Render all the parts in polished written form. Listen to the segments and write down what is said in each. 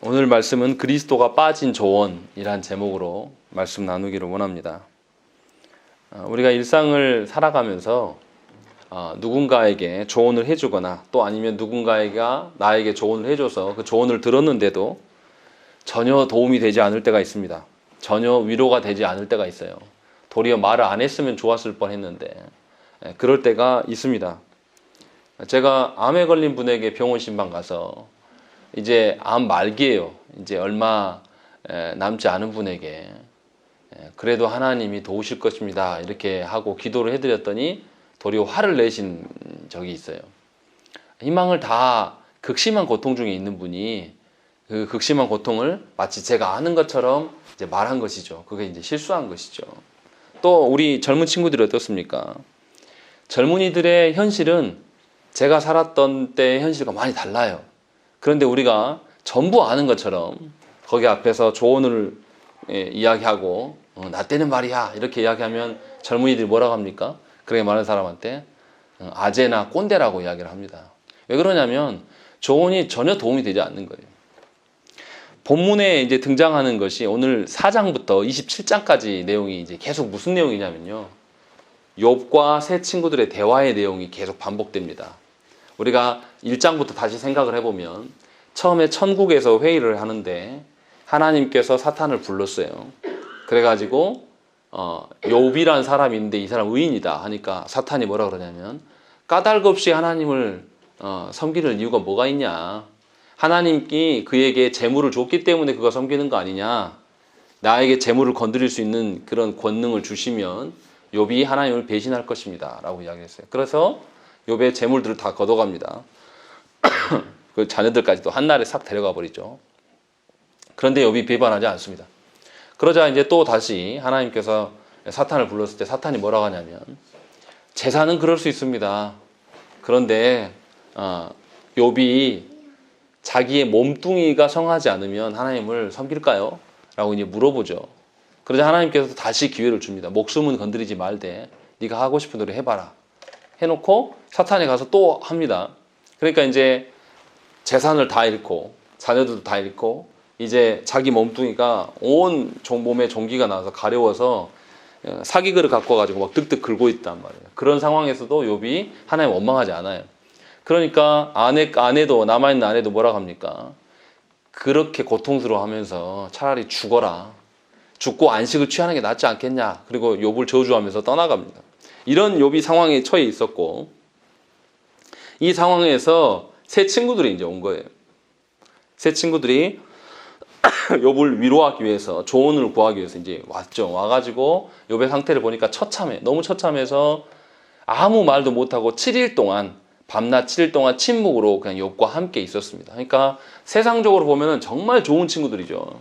오늘 말씀은 그리스도가 빠진 조언이란 제목으로 말씀 나누기를 원합니다. 우리가 일상을 살아가면서 누군가에게 조언을 해주거나 또 아니면 누군가가 나에게 조언을 해줘서 그 조언을 들었는데도 전혀 도움이 되지 않을 때가 있습니다. 전혀 위로가 되지 않을 때가 있어요. 도리어 말을 안 했으면 좋았을 뻔했는데 그럴 때가 있습니다. 제가 암에 걸린 분에게 병원 신방 가서 이제 암 말기예요. 이제 얼마 남지 않은 분에게 그래도 하나님이 도우실 것입니다. 이렇게 하고 기도를 해드렸더니 도리어 화를 내신 적이 있어요. 희망을 다 극심한 고통 중에 있는 분이 그 극심한 고통을 마치 제가 아는 것처럼 이제 말한 것이죠. 그게 이제 실수한 것이죠. 또 우리 젊은 친구들이 어떻습니까? 젊은이들의 현실은 제가 살았던 때의 현실과 많이 달라요. 그런데 우리가 전부 아는 것처럼 거기 앞에서 조언을 이야기하고 나 때는 말이야 이렇게 이야기하면 젊은이들이 뭐라고 합니까? 그렇게 말하는 사람한테 아재나 꼰대라고 이야기를 합니다. 왜 그러냐면 조언이 전혀 도움이 되지 않는 거예요. 본문에 이제 등장하는 것이 오늘 4장부터 27장까지 내용이 이제 계속 무슨 내용이냐면요. 욥과 세 친구들의 대화의 내용이 계속 반복됩니다. 우리가 1장부터 다시 생각을 해보면 처음에 천국에서 회의를 하는데 하나님께서 사탄을 불렀어요. 그래가지고 욥이란 사람이 있는데 이 사람 의인이다 하니까 사탄이 뭐라 그러냐면 까닭 없이 하나님을 섬기는 이유가 뭐가 있냐. 하나님이 그에게 재물을 줬기 때문에 그가 섬기는 거 아니냐. 나에게 재물을 건드릴 수 있는 그런 권능을 주시면 욥이 하나님을 배신할 것입니다 라고 이야기했어요. 그래서 욥의 재물들을 다 걷어갑니다. 그 자녀들까지도 한날에 싹 데려가 버리죠. 그런데 욥이 배반하지 않습니다. 그러자 이제 또 다시 하나님께서 사탄을 불렀을 때 사탄이 뭐라고 하냐면 제사는 그럴 수 있습니다. 그런데 욥이 자기의 몸뚱이가 성하지 않으면 하나님을 섬길까요? 라고 이제 물어보죠. 그러자 하나님께서 다시 기회를 줍니다. 목숨은 건드리지 말되 네가 하고 싶은 대로 해봐라. 해놓고 사탄이 가서 또 합니다. 그러니까 이제 재산을 다 잃고 자녀들도 다 잃고 이제 자기 몸뚱이가 온 몸에 종기가 나서 가려워서 사기글을 갖고 와가지고 막 득득 긁고 있단 말이에요. 그런 상황에서도 욥이 하나님 원망하지 않아요. 그러니까 아내도 남아있는 아내도 뭐라고 합니까? 그렇게 고통스러워하면서 차라리 죽어라. 죽고 안식을 취하는 게 낫지 않겠냐. 그리고 욥을 저주하면서 떠나갑니다. 이런 욥이 상황에 처해 있었고 이 상황에서 세 친구들이 이제 온 거예요. 세 친구들이 욥을 위로하기 위해서 조언을 구하기 위해서 이제 왔죠. 와가지고 욥의 상태를 보니까 처참해. 너무 처참해서 아무 말도 못하고 7일 동안 밤낮 7일 동안 침묵으로 그냥 욥과 함께 있었습니다. 그러니까 세상적으로 보면은 정말 좋은 친구들이죠.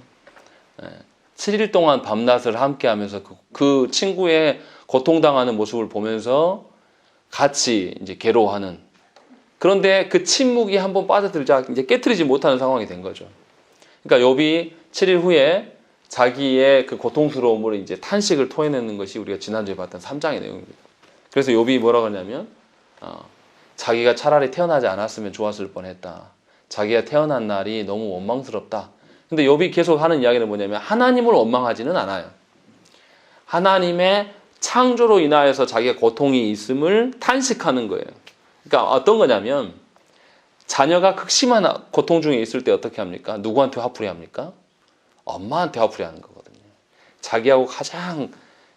7일 동안 밤낮을 함께 하면서 그 친구의 고통당하는 모습을 보면서 같이 이제 괴로워하는. 그런데 그 침묵이 한번 빠져들자 이제 깨트리지 못하는 상황이 된 거죠. 그러니까 욥이 7일 후에 자기의 그 고통스러움을 이제 탄식을 토해내는 것이 우리가 지난주에 봤던 3장의 내용입니다. 그래서 욥이 뭐라고 하냐면 자기가 차라리 태어나지 않았으면 좋았을 뻔했다. 자기가 태어난 날이 너무 원망스럽다. 근데 욥이 계속 하는 이야기는 뭐냐면 하나님을 원망하지는 않아요. 하나님의 창조로 인하여서 자기가 고통이 있음을 탄식하는 거예요. 그러니까 어떤 거냐면 자녀가 극심한 고통 중에 있을 때 어떻게 합니까? 누구한테 화풀이 합니까? 엄마한테 화풀이 하는 거거든요. 자기하고 가장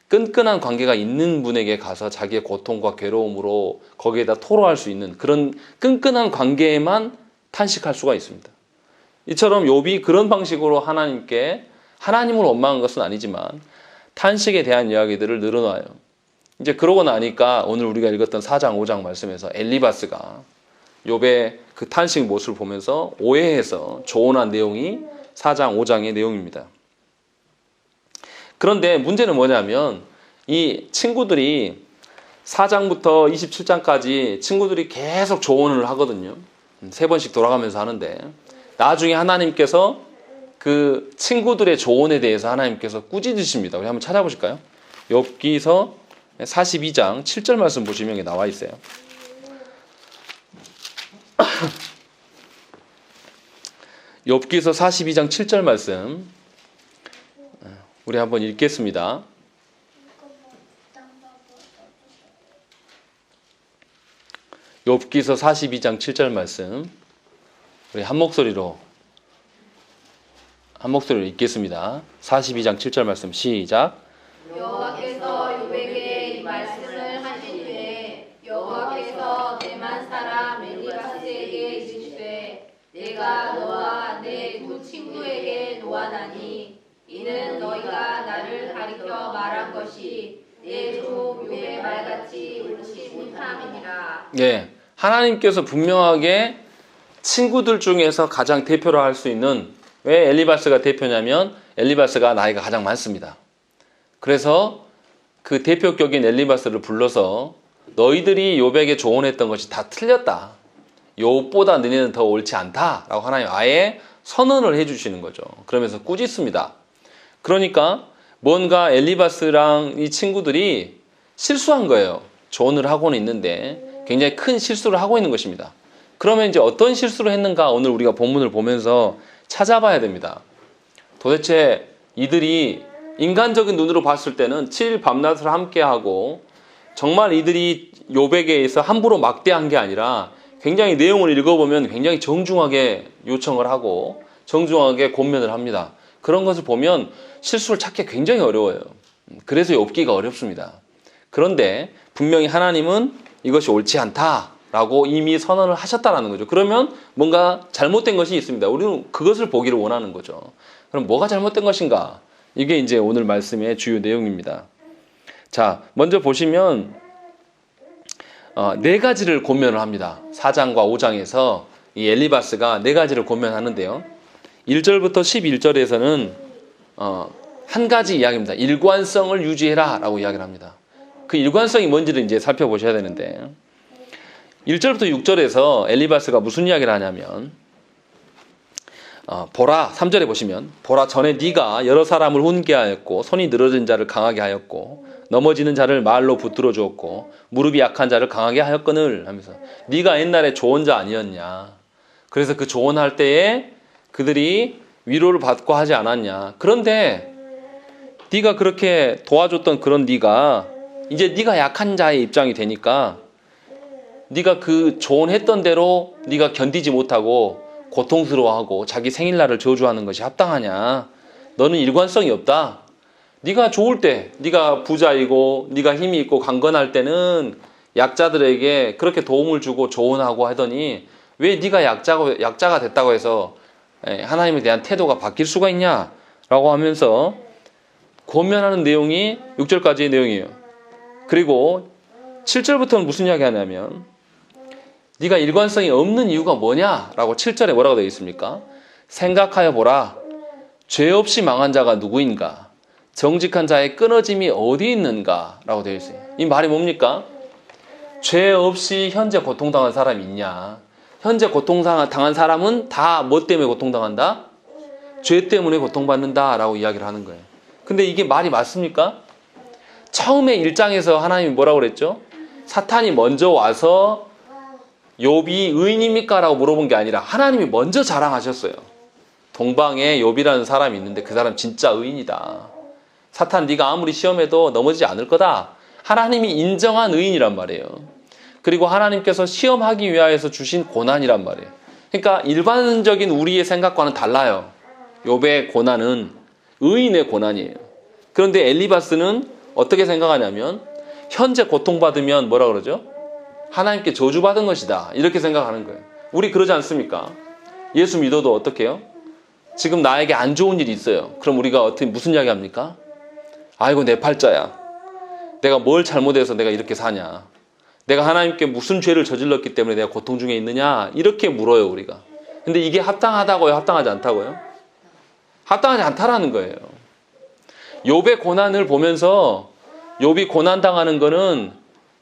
끈끈한 관계가 있는 분에게 가서 자기의 고통과 괴로움으로 거기에다 토로할 수 있는 그런 끈끈한 관계에만 탄식할 수가 있습니다. 이처럼 욥이 그런 방식으로 하나님께 하나님을 원망한 것은 아니지만 탄식에 대한 이야기들을 늘어놔요. 이제 그러고 나니까 오늘 우리가 읽었던 4장 5장 말씀에서 엘리바스가 욥의 그 탄식 모습을 보면서 오해해서 조언한 내용이 4장 5장의 내용입니다. 그런데 문제는 뭐냐면 이 친구들이 4장부터 27장까지 친구들이 계속 조언을 하거든요. 3번씩 돌아가면서 하는데 나중에 하나님께서 그 친구들의 조언에 대해서 하나님께서 꾸짖으십니다. 우리 한번 찾아보실까요? 욥기서 42장 7절 말씀 보시면 여기 나와 있어요. 욥기서 42장 7절 말씀 우리 한번 읽겠습니다. 욥기서 42장 7절 말씀 우리 한 목소리로 읽겠습니다. 42장 7절 말씀 시작. 여호와께서 욥에게 이 말씀을 하신 후에 여호와께서 대만 사람 엘리바스에게 이르시되 내가 너와 내 두 친구에게 노하나니 이는 너희가 나를 가리켜 말한 것이 내 종 욥의 말같이 옳지 못함이니라. 예, 하나님께서 분명하게 친구들 중에서 가장 대표로 할 수 있는, 왜 엘리바스가 대표냐면 엘리바스가 나이가 가장 많습니다. 그래서 그 대표격인 엘리바스를 불러서 너희들이 욥에게 조언했던 것이 다 틀렸다. 욥보다 너희는 더 옳지 않다라고 하나님 아예 선언을 해주시는 거죠. 그러면서 꾸짖습니다. 그러니까 뭔가 엘리바스랑 이 친구들이 실수한 거예요. 조언을 하고는 있는데 굉장히 큰 실수를 하고 있는 것입니다. 그러면 이제 어떤 실수를 했는가 오늘 우리가 본문을 보면서 찾아봐야 됩니다. 도대체 이들이 인간적인 눈으로 봤을 때는 7일 밤낮을 함께하고 정말 이들이 욥에게서 함부로 막대한 게 아니라 굉장히 내용을 읽어보면 굉장히 정중하게 요청을 하고 정중하게 권면을 합니다. 그런 것을 보면 실수를 찾기 굉장히 어려워요. 그래서 욥기가 어렵습니다. 그런데 분명히 하나님은 이것이 옳지 않다라고 이미 선언을 하셨다라는 거죠. 그러면 뭔가 잘못된 것이 있습니다. 우리는 그것을 보기를 원하는 거죠. 그럼 뭐가 잘못된 것인가? 이게 이제 오늘 말씀의 주요 내용입니다. 자, 먼저 보시면 네 가지를 권면을 합니다. 4장과 5장에서 이 엘리바스가 네 가지를 권면하는데요. 1절부터 11절에서는 한 가지 이야기입니다. 일관성을 유지해라 라고 이야기를 합니다. 그 일관성이 뭔지를 이제 살펴보셔야 되는데 1절부터 6절에서 엘리바스가 무슨 이야기를 하냐면 보라, 3절에 보시면 보라, 전에 네가 여러 사람을 훈계하였고 손이 늘어진 자를 강하게 하였고 넘어지는 자를 말로 붙들어 주었고 무릎이 약한 자를 강하게 하였거늘 하면서 네가 옛날에 조언자 아니었냐. 그래서 그 조언할 때에 그들이 위로를 받고 하지 않았냐. 그런데 네가 그렇게 도와줬던 그런 네가 이제 네가 약한 자의 입장이 되니까 네가 그 조언했던 대로 네가 견디지 못하고 고통스러워하고 자기 생일날을 저주하는 것이 합당하냐. 너는 일관성이 없다. 네가 좋을 때, 네가 부자이고 네가 힘이 있고 강건할 때는 약자들에게 그렇게 도움을 주고 조언하고 하더니 왜 네가 약자가 됐다고 해서 하나님에 대한 태도가 바뀔 수가 있냐 라고 하면서 권면하는 내용이 6절까지의 내용이에요. 그리고 7절부터는 무슨 이야기 하냐면 네가 일관성이 없는 이유가 뭐냐 라고 7절에 뭐라고 되어 있습니까? 생각하여 보라. 죄 없이 망한 자가 누구인가? 정직한 자의 끊어짐이 어디 있는가? 라고 되어 있어요. 이 말이 뭡니까? 죄 없이 현재 고통당한 사람이 있냐? 현재 고통당한 사람은 다 뭐 때문에 고통당한다? 죄 때문에 고통받는다 라고 이야기를 하는 거예요. 근데 이게 말이 맞습니까? 처음에 1장에서 하나님이 뭐라고 그랬죠? 사탄이 먼저 와서 욥이 의인입니까? 라고 물어본 게 아니라 하나님이 먼저 자랑하셨어요. 동방에 욥이라는 사람이 있는데 그 사람 진짜 의인이다. 사탄 네가 아무리 시험해도 넘어지지 않을 거다. 하나님이 인정한 의인이란 말이에요. 그리고 하나님께서 시험하기 위하여서 주신 고난이란 말이에요. 그러니까 일반적인 우리의 생각과는 달라요. 욥의 고난은 의인의 고난이에요. 그런데 엘리바스는 어떻게 생각하냐면 현재 고통받으면 뭐라 그러죠? 하나님께 저주받은 것이다. 이렇게 생각하는 거예요. 우리 그러지 않습니까? 예수 믿어도 어떻게 해요? 지금 나에게 안 좋은 일이 있어요. 그럼 우리가 어떻게 무슨 이야기 합니까? 아이고 내 팔자야. 내가 뭘 잘못해서 내가 이렇게 사냐. 내가 하나님께 무슨 죄를 저질렀기 때문에 내가 고통 중에 있느냐. 이렇게 물어요 우리가. 근데 이게 합당하다고요? 합당하지 않다고요? 합당하지 않다라는 거예요. 욥의 고난을 보면서 욥이 고난당하는 거는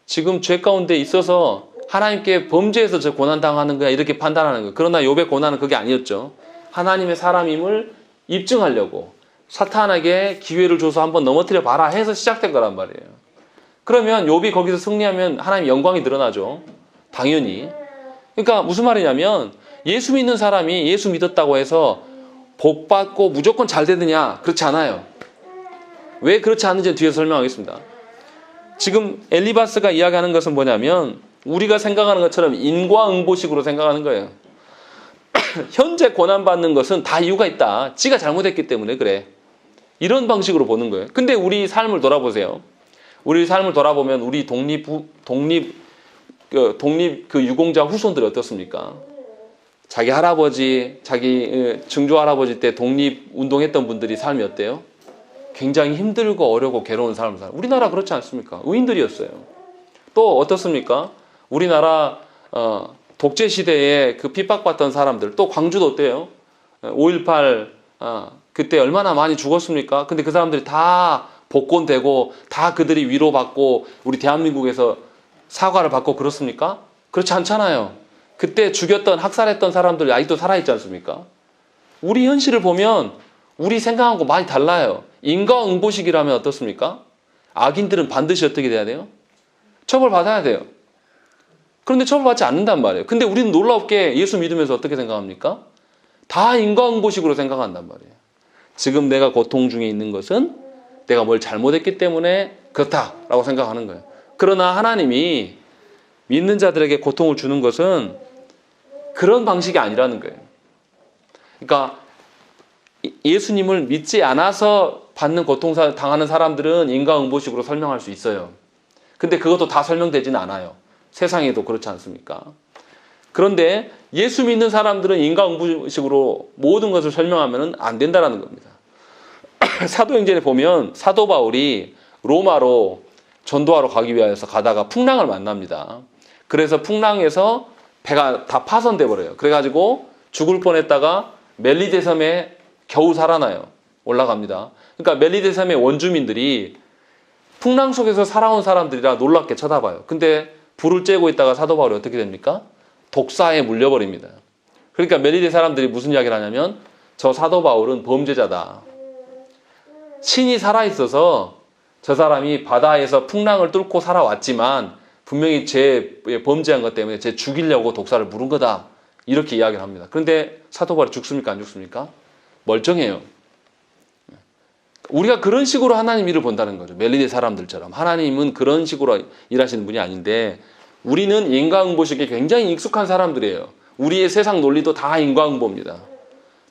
지금 죄 가운데 있어서 하나님께 범죄해서 저 고난당하는 거야 이렇게 판단하는 거예요. 그러나 욥의 고난은 그게 아니었죠. 하나님의 사람임을 입증하려고 사탄에게 기회를 줘서 한번 넘어뜨려 봐라 해서 시작된 거란 말이에요. 그러면 욥이 거기서 승리하면 하나님의 영광이 드러나죠. 당연히. 그러니까 무슨 말이냐면 예수 믿는 사람이 예수 믿었다고 해서 복 받고 무조건 잘 되느냐? 그렇지 않아요. 왜 그렇지 않은지 뒤에서 설명하겠습니다. 지금 엘리바스가 이야기하는 것은 뭐냐면 우리가 생각하는 것처럼 인과응보식으로 생각하는 거예요. 현재 고난받는 것은 다 이유가 있다. 지가 잘못했기 때문에 그래. 이런 방식으로 보는 거예요. 근데 우리 삶을 돌아보세요. 우리 삶을 돌아보면 우리 독립 그 유공자 후손들이 어떻습니까? 자기 할아버지, 자기 증조 할아버지 때 독립 운동했던 분들이 삶이 어때요? 굉장히 힘들고 어렵고 괴로운 삶을 살아요. 우리나라 그렇지 않습니까? 의인들이었어요. 또 어떻습니까? 우리나라 독재 시대에 그 핍박받던 사람들, 또 광주도 어때요? 5.18 그때 얼마나 많이 죽었습니까? 근데 그 사람들이 다 복권되고 다 그들이 위로받고 우리 대한민국에서 사과를 받고 그렇습니까? 그렇지 않잖아요. 그때 죽였던 학살했던 사람들 아직도 살아있지 않습니까? 우리 현실을 보면 우리 생각하고 많이 달라요. 인과응보식이라면 어떻습니까? 악인들은 반드시 어떻게 돼야 돼요? 처벌받아야 돼요. 그런데 처벌받지 않는단 말이에요. 근데 우리는 놀랍게 예수 믿으면서 어떻게 생각합니까? 다 인과응보식으로 생각한단 말이에요. 지금 내가 고통 중에 있는 것은 내가 뭘 잘못했기 때문에 그렇다라고 생각하는 거예요. 그러나 하나님이 믿는 자들에게 고통을 주는 것은 그런 방식이 아니라는 거예요. 그러니까 예수님을 믿지 않아서 받는 고통 당하는 사람들은 인과응보식으로 설명할 수 있어요. 근데 그것도 다 설명되지는 않아요. 세상에도 그렇지 않습니까? 그런데 예수 믿는 사람들은 인과응보식으로 모든 것을 설명하면 안 된다는 겁니다. 사도행전에 보면 사도 바울이 로마로 전도하러 가기 위해서 가다가 풍랑을 만납니다. 그래서 풍랑에서 배가 다 파손돼 버려요. 그래가지고 죽을 뻔했다가 멜리데 섬에 겨우 살아나요. 올라갑니다. 그러니까 멜리데 섬의 원주민들이 풍랑 속에서 살아온 사람들이라 놀랍게 쳐다봐요. 근데 불을 쬐고 있다가 사도 바울이 어떻게 됩니까? 독사에 물려버립니다. 그러니까 멜리데 사람들이 무슨 이야기를 하냐면 저 사도 바울은 범죄자다. 신이 살아있어서 저 사람이 바다에서 풍랑을 뚫고 살아왔지만 분명히 범죄한 것 때문에 쟤 죽이려고 독사를 물은 거다. 이렇게 이야기를 합니다. 그런데 사도 바울이 죽습니까? 안 죽습니까? 멀쩡해요. 우리가 그런 식으로 하나님 일을 본다는 거죠. 멜리데 사람들처럼. 하나님은 그런 식으로 일하시는 분이 아닌데 우리는 인과응보식에 굉장히 익숙한 사람들이에요. 우리의 세상 논리도 다 인과응보입니다.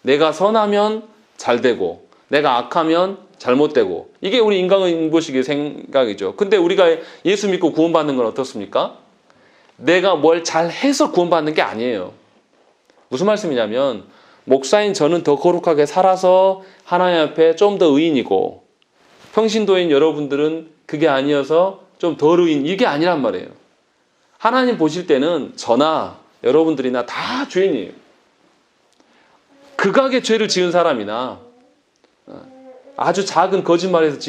내가 선하면 잘 되고 내가 악하면 잘못되고 이게 우리 인과응보식의 생각이죠. 근데 우리가 예수 믿고 구원받는 건 어떻습니까? 내가 뭘 잘해서 구원받는 게 아니에요. 무슨 말씀이냐면 목사인 저는 더 거룩하게 살아서 하나님 앞에 좀 더 의인이고 평신도인 여러분들은 그게 아니어서 좀 덜 의인 이게 아니란 말이에요. 하나님 보실 때는 저나 여러분들이나 다 죄인이에요. 극악의 죄를 지은 사람이나 아주 작은 거짓말에서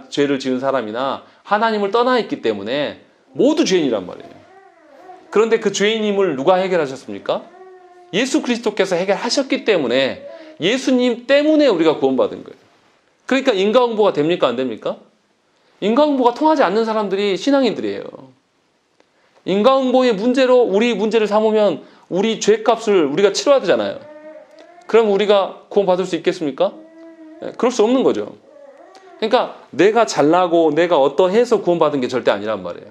죄를 지은 사람이나 하나님을 떠나 있기 때문에 모두 죄인이란 말이에요. 그런데 그 죄인임을 누가 해결하셨습니까? 예수 그리스도께서 해결하셨기 때문에 예수님 때문에 우리가 구원받은 거예요. 그러니까 인과응보가 됩니까? 안 됩니까? 인과응보가 통하지 않는 사람들이 신앙인들이에요. 인과응보의 문제로 우리 문제를 삼으면 우리 죄값을 우리가 치러야 되잖아요. 그럼 우리가 구원받을 수 있겠습니까? 그럴 수 없는 거죠. 그러니까 내가 잘나고 내가 어떠해서 구원받은 게 절대 아니란 말이에요.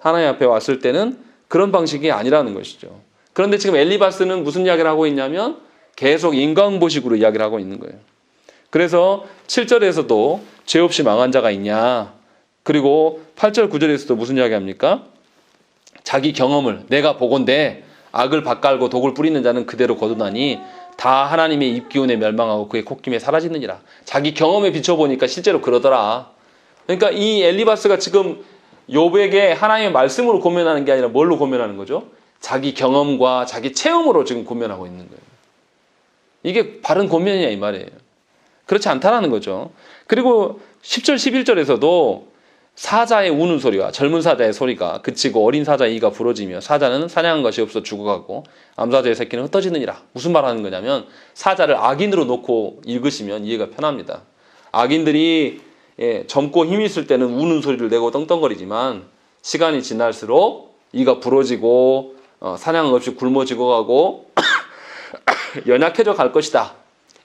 하나님 앞에 왔을 때는 그런 방식이 아니라는 것이죠. 그런데 지금 엘리바스는 무슨 이야기를 하고 있냐면 계속 인과응보식으로 이야기를 하고 있는 거예요. 그래서 7절에서도 죄 없이 망한 자가 있냐. 그리고 8절 9절에서도 무슨 이야기 합니까? 자기 경험을 내가 보건대 악을 밭갈고 독을 뿌리는 자는 그대로 거두나니 다 하나님의 입기운에 멸망하고 그의 콧김에 사라지느니라. 자기 경험에 비춰보니까 실제로 그러더라. 그러니까 이 엘리바스가 지금 욥에게 하나님의 말씀으로 고면하는 게 아니라 뭘로 고면하는 거죠? 자기 경험과 자기 체험으로 지금 고면하고 있는 거예요. 이게 바른 고면이냐 이 말이에요. 그렇지 않다라는 거죠. 그리고 10절 11절에서도 사자의 우는 소리와 젊은 사자의 소리가 그치고 어린 사자의 이가 부러지며 사자는 사냥한 것이 없어 죽어가고 암사자의 새끼는 흩어지느니라. 무슨 말하는 거냐면 사자를 악인으로 놓고 읽으시면 이해가 편합니다. 악인들이 젊고 힘이 있을 때는 우는 소리를 내고 떵떵거리지만 시간이 지날수록 이가 부러지고 사냥 없이 굶어 죽어가고 연약해져 갈 것이다.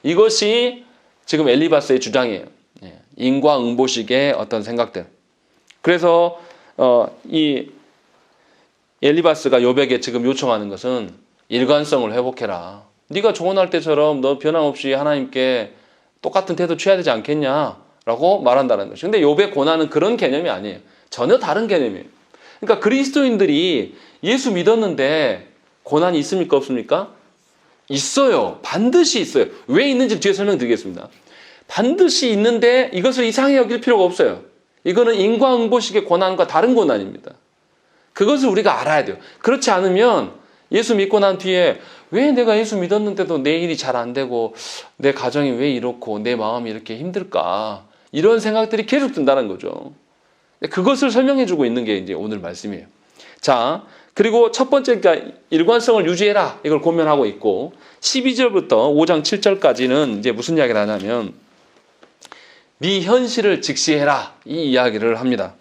이것이 지금 엘리바스의 주장이에요. 인과응보식의 어떤 생각들. 그래서 이 엘리바스가 욥에게 지금 요청하는 것은 일관성을 회복해라. 네가 조언할 때처럼 너 변함없이 하나님께 똑같은 태도 취해야 되지 않겠냐라고 말한다는 것이죠. 근데 욥의 고난은 그런 개념이 아니에요. 전혀 다른 개념이에요. 그러니까 그리스도인들이 예수 믿었는데 고난이 있습니까? 없습니까? 있어요. 반드시 있어요. 왜 있는지 뒤에 설명드리겠습니다. 반드시 있는데 이것을 이상히 여길 필요가 없어요. 이거는 인과응보식의 고난과 다른 고난입니다. 그것을 우리가 알아야 돼요. 그렇지 않으면 예수 믿고 난 뒤에 왜 내가 예수 믿었는데도 내 일이 잘 안 되고 내 가정이 왜 이렇고 내 마음이 이렇게 힘들까, 이런 생각들이 계속 든다는 거죠. 그것을 설명해 주고 있는 게 이제 오늘 말씀이에요. 자, 그리고 첫 번째, 그러니까 일관성을 유지해라, 이걸 고면하고 있고, 12절부터 5장 7절까지는 이제 무슨 이야기를 하냐면 네 현실을 직시해라, 이 이야기를 합니다.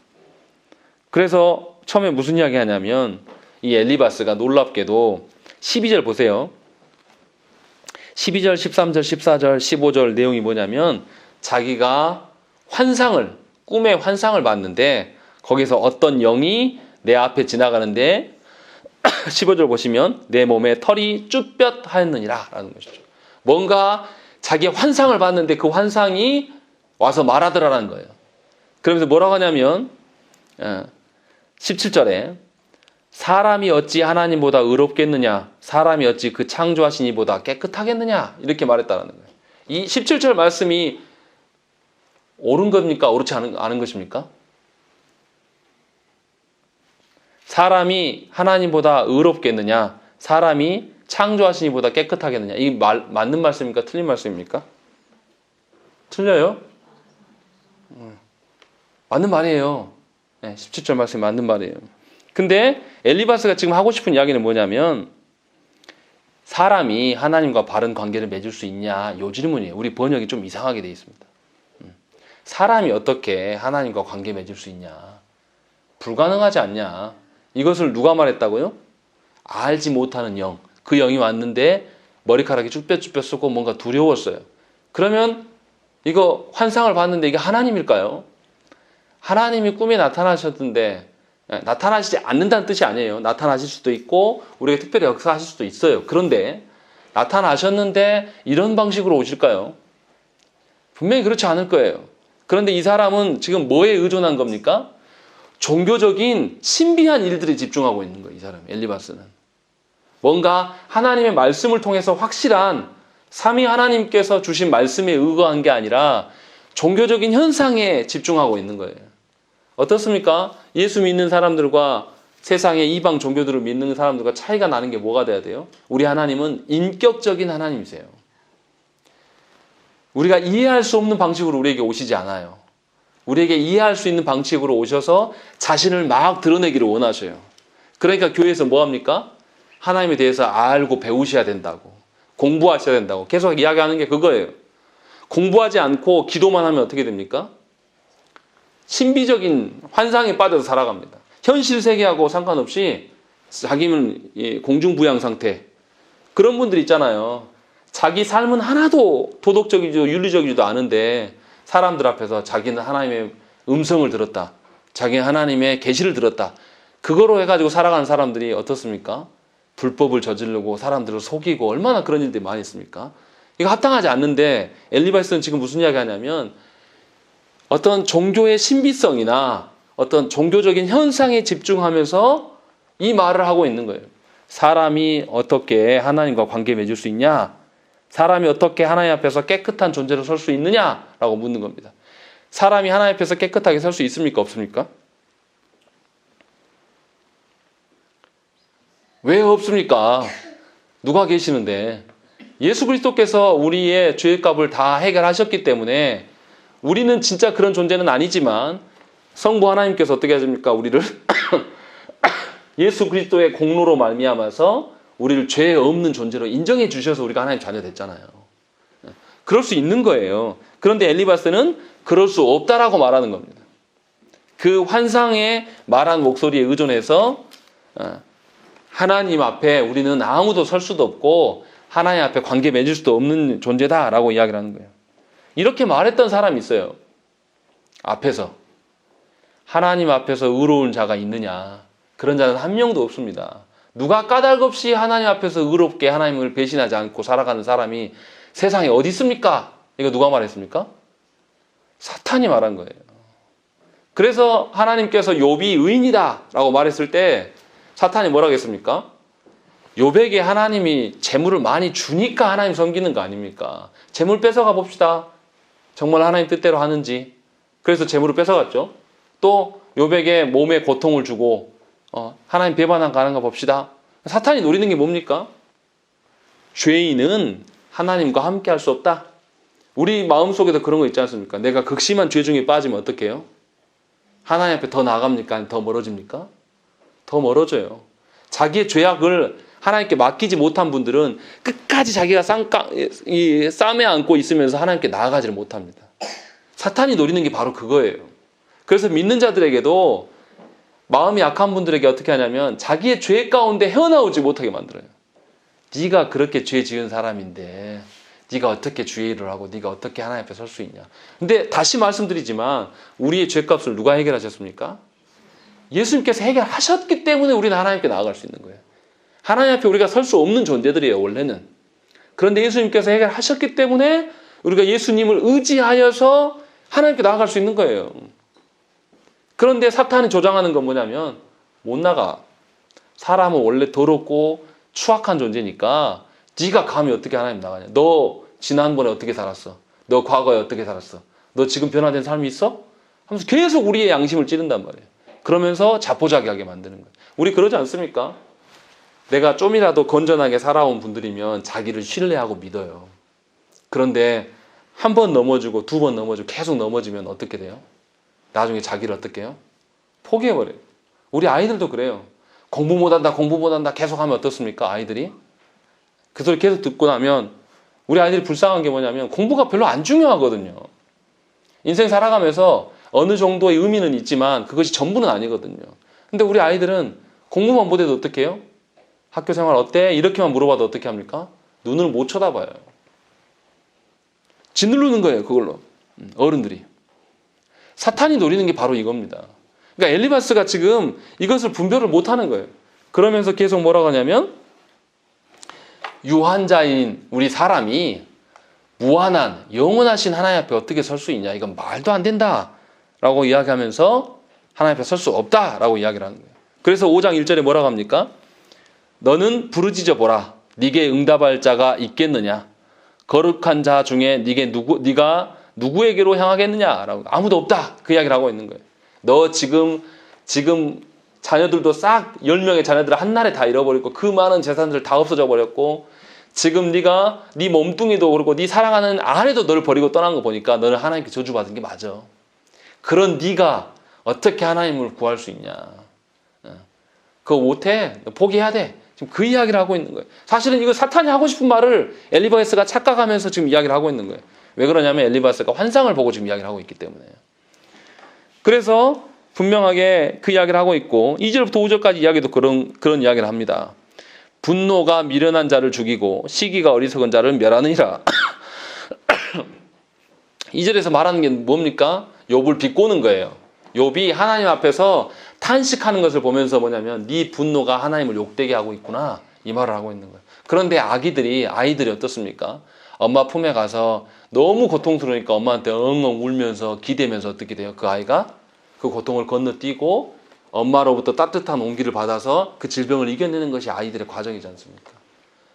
그래서 처음에 무슨 이야기 하냐면 이 엘리바스가 놀랍게도 12절 보세요. 12절, 13절, 14절, 15절 내용이 뭐냐면 자기가 꿈의 환상을 봤는데 거기서 어떤 영이 내 앞에 지나가는데 15절 보시면 내 몸에 털이 쭈뼛하였느니라 라는 것이죠. 뭔가 자기의 환상을 봤는데 그 환상이 와서 말하더라라는 거예요. 그러면서 뭐라고 하냐면 17절에 사람이 어찌 하나님보다 의롭겠느냐, 사람이 어찌 그 창조하신 이보다 깨끗하겠느냐, 이렇게 말했다는 거예요. 이 17절 말씀이 옳은 겁니까? 옳지 않은 것입니까? 사람이 하나님보다 의롭겠느냐, 사람이 창조하신 이보다 깨끗하겠느냐, 이 맞는 말씀입니까? 틀린 말씀입니까? 틀려요? 맞는 말이에요. 17절 말씀이 맞는 말이에요. 근데 엘리바스가 지금 하고 싶은 이야기는 뭐냐면 사람이 하나님과 바른 관계를 맺을 수 있냐, 이 질문이에요. 우리 번역이 좀 이상하게 되어 있습니다. 사람이 어떻게 하나님과 관계 맺을 수 있냐, 불가능하지 않냐. 이것을 누가 말했다고요? 알지 못하는 영. 그 영이 왔는데 머리카락이 쭈뼛쭈뼛 솟고 뭔가 두려웠어요. 그러면 이거 환상을 봤는데 이게 하나님일까요? 하나님이 꿈에 나타나셨는데, 나타나시지 않는다는 뜻이 아니에요. 나타나실 수도 있고 우리가 특별히 역사하실 수도 있어요. 그런데 나타나셨는데 이런 방식으로 오실까요? 분명히 그렇지 않을 거예요. 그런데 이 사람은 지금 뭐에 의존한 겁니까? 종교적인 신비한 일들에 집중하고 있는 거예요. 이 사람 엘리바스는 뭔가 하나님의 말씀을 통해서 확실한 삼위 하나님께서 주신 말씀에 의거한 게 아니라 종교적인 현상에 집중하고 있는 거예요. 어떻습니까? 예수 믿는 사람들과 세상의 이방 종교들을 믿는 사람들과 차이가 나는 게 뭐가 돼야 돼요? 우리 하나님은 인격적인 하나님이세요. 우리가 이해할 수 없는 방식으로 우리에게 오시지 않아요. 우리에게 이해할 수 있는 방식으로 오셔서 자신을 막 드러내기를 원하셔요. 그러니까 교회에서 뭐 합니까? 하나님에 대해서 알고 배우셔야 된다고, 공부하셔야 된다고 계속 이야기하는 게 그거예요. 공부하지 않고 기도만 하면 어떻게 됩니까? 신비적인 환상에 빠져서 살아갑니다. 현실 세계하고 상관없이 자기는 공중부양 상태. 그런 분들 있잖아요. 자기 삶은 하나도 도덕적이지도 윤리적이지도 않은데 사람들 앞에서 자기는 하나님의 음성을 들었다, 자기는 하나님의 계시를 들었다, 그거로 해가지고 살아가는 사람들이 어떻습니까? 불법을 저지르고 사람들을 속이고 얼마나 그런 일들이 많이 있습니까? 이거 합당하지 않는데 엘리바스는 지금 무슨 이야기 하냐면 어떤 종교의 신비성이나 어떤 종교적인 현상에 집중하면서 이 말을 하고 있는 거예요. 사람이 어떻게 하나님과 관계 맺을 수 있냐? 사람이 어떻게 하나님 앞에서 깨끗한 존재로 설 수 있느냐라고 묻는 겁니다. 사람이 하나님 앞에서 깨끗하게 설 수 있습니까? 없습니까? 왜 없습니까? 누가 계시는데? 예수 그리스도께서 우리의 죄의 값을 다 해결하셨기 때문에 우리는 진짜 그런 존재는 아니지만 성부 하나님께서 어떻게 하십니까? 우리를 예수 그리스도의 공로로 말미암아서 우리를 죄 없는 존재로 인정해 주셔서 우리가 하나님 자녀 됐잖아요. 그럴 수 있는 거예요. 그런데 엘리바스는 그럴 수 없다라고 말하는 겁니다. 그 환상에 말한 목소리에 의존해서 하나님 앞에 우리는 아무도 설 수도 없고 하나님 앞에 관계 맺을 수도 없는 존재다라고 이야기를 하는 거예요. 이렇게 말했던 사람이 있어요. 앞에서. 하나님 앞에서 의로운 자가 있느냐? 그런 자는 한 명도 없습니다. 누가 까닭 없이 하나님 앞에서 의롭게 하나님을 배신하지 않고 살아가는 사람이 세상에 어디 있습니까? 이거 누가 말했습니까? 사탄이 말한 거예요. 그래서 하나님께서 욥이 의인이다 라고 말했을 때 사탄이 뭐라고 했습니까? 욥에게 하나님이 재물을 많이 주니까 하나님 섬기는 거 아닙니까? 재물 뺏어가 봅시다. 정말 하나님 뜻대로 하는지. 그래서 재물을 뺏어갔죠. 또 욥에게 몸에 고통을 주고 하나님 배반한 가는가 봅시다. 사탄이 노리는 게 뭡니까? 죄인은 하나님과 함께 할 수 없다. 우리 마음속에도 그런 거 있지 않습니까? 내가 극심한 죄 중에 빠지면 어떻게 해요? 하나님 앞에 더 나아갑니까? 아니면 더 멀어집니까? 더 멀어져요. 자기의 죄악을 하나님께 맡기지 못한 분들은 끝까지 자기가 쌈에 안고 있으면서 하나님께 나아가지를 못합니다. 사탄이 노리는 게 바로 그거예요. 그래서 믿는 자들에게도 마음이 약한 분들에게 어떻게 하냐면 자기의 죄 가운데 헤어나오지 못하게 만들어요. 네가 그렇게 죄 지은 사람인데 네가 어떻게 주의 일을 하고 네가 어떻게 하나님 앞에 설 수 있냐. 근데 다시 말씀드리지만 우리의 죄값을 누가 해결하셨습니까? 예수님께서 해결하셨기 때문에 우리는 하나님께 나아갈 수 있는 거예요. 하나님 앞에 우리가 설 수 없는 존재들이에요, 원래는. 그런데 예수님께서 해결하셨기 때문에 우리가 예수님을 의지하여서 하나님께 나아갈 수 있는 거예요. 그런데 사탄이 조장하는 건 뭐냐면 못 나가. 사람은 원래 더럽고 추악한 존재니까 네가 감히 어떻게 하나님 나가냐. 너 지난번에 어떻게 살았어? 너 과거에 어떻게 살았어? 너 지금 변화된 삶이 있어? 하면서 계속 우리의 양심을 찌른단 말이에요. 그러면서 자포자기하게 만드는 거예요. 우리 그러지 않습니까? 내가 좀이라도 건전하게 살아온 분들이면 자기를 신뢰하고 믿어요. 그런데 한 번 넘어지고 두 번 넘어지고 계속 넘어지면 어떻게 돼요? 나중에 자기를 어떻게 해요? 포기해버려요. 우리 아이들도 그래요. 공부 못한다 계속 하면 어떻습니까? 아이들이 그 소리 계속 듣고 나면 우리 아이들이 불쌍한 게 뭐냐면 공부가 별로 안 중요하거든요. 인생 살아가면서 어느 정도의 의미는 있지만 그것이 전부는 아니거든요. 근데 우리 아이들은 공부만 못해도 어떻게 해요? 학교 생활 어때? 이렇게만 물어봐도 어떻게 합니까? 눈을 못 쳐다봐요. 짓누르는 거예요, 그걸로. 어른들이. 사탄이 노리는 게 바로 이겁니다. 그러니까 엘리바스가 지금 이것을 분별을 못하는 거예요. 그러면서 계속 뭐라고 하냐면 유한자인 우리 사람이 무한한 영원하신 하나님 앞에 어떻게 설 수 있냐. 이건 말도 안 된다 라고 이야기하면서 하나님 앞에 설 수 없다 라고 이야기를 하는 거예요. 그래서 5장 1절에 뭐라고 합니까? 너는 부르짖어 보라. 네게 응답할 자가 있겠느냐? 거룩한 자 중에 네가 누구에게로 향하겠느냐라고. 아무도 없다. 그 이야기를 하고 있는 거예요. 너 지금 자녀들도 싹 10명의 자녀들을 한날에 다 잃어버리고 그 많은 재산들 다 없어져 버렸고 지금 네가 네 몸뚱이도 그렇고 네 사랑하는 아내도 너를 버리고 떠난 거 보니까 너는 하나님께 저주받은 게 맞아. 그런 네가 어떻게 하나님을 구할 수 있냐. 그거 못해. 포기해야 돼. 지금 그 이야기를 하고 있는 거예요. 사실은 이거 사탄이 하고 싶은 말을 엘리바스가 착각하면서 지금 이야기를 하고 있는 거예요. 왜 그러냐면 엘리바스가 환상을 보고 지금 이야기를 하고 있기 때문에. 그래서 분명하게 그 이야기를 하고 있고 2절부터 5절까지 이야기도 그런 이야기를 합니다. 분노가 미련한 자를 죽이고 시기가 어리석은 자를 멸하느니라. 2절에서 말하는 게 뭡니까? 욥을 비꼬는 거예요. 욥이 하나님 앞에서 탄식하는 것을 보면서 뭐냐면 네 분노가 하나님을 욕되게 하고 있구나 이 말을 하고 있는 거예요. 그런데 아이들이 어떻습니까? 엄마 품에 가서 너무 고통스러우니까 엄마한테 엉엉 울면서 기대면서 어떻게 돼요? 그 아이가 그 고통을 건너뛰고 엄마로부터 따뜻한 온기를 받아서 그 질병을 이겨내는 것이 아이들의 과정이지 않습니까?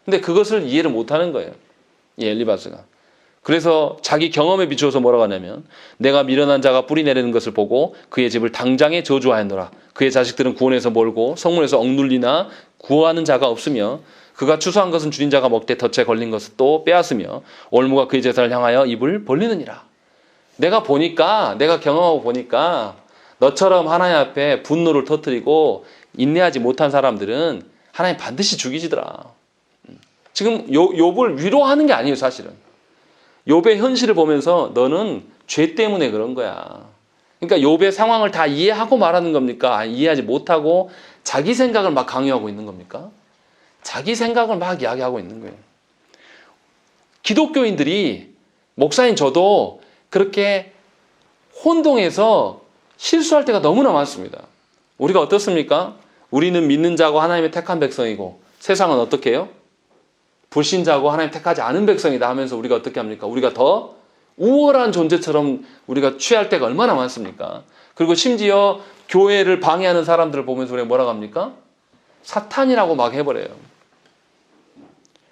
근데 그것을 이해를 못하는 거예요. 이 엘리바스가. 그래서 자기 경험에 비추어서 뭐라고 하냐면 내가 미련한 자가 뿌리 내리는 것을 보고 그의 집을 당장에 저주하였노라. 그의 자식들은 구원에서 멀고 성문에서 억눌리나 구하는 자가 없으며 그가 추수한 것은 줄인 자가 먹되 덫에 걸린 것을 또 빼앗으며 올무가 그의 제사를 향하여 입을 벌리느니라. 내가 경험하고 보니까 너처럼 하나님 앞에 분노를 터뜨리고 인내하지 못한 사람들은 하나님 반드시 죽이시더라. 지금 욥을 위로하는 게 아니에요, 사실은. 욥의 현실을 보면서 너는 죄 때문에 그런 거야. 그러니까 욥의 상황을 다 이해하고 말하는 겁니까? 아니, 이해하지 못하고 자기 생각을 막 강요하고 있는 겁니까? 자기 생각을 막 이야기하고 있는 거예요. 기독교인들이, 목사인 저도 그렇게 혼동해서 실수할 때가 너무나 많습니다. 우리가 어떻습니까? 우리는 믿는 자고 하나님의 택한 백성이고 세상은 어떻게 해요? 불신자고 하나님 택하지 않은 백성이다 하면서 우리가 어떻게 합니까? 우리가 더 우월한 존재처럼 우리가 취할 때가 얼마나 많습니까? 그리고 심지어 교회를 방해하는 사람들을 보면서 우리가 뭐라고 합니까? 사탄이라고 막 해버려요.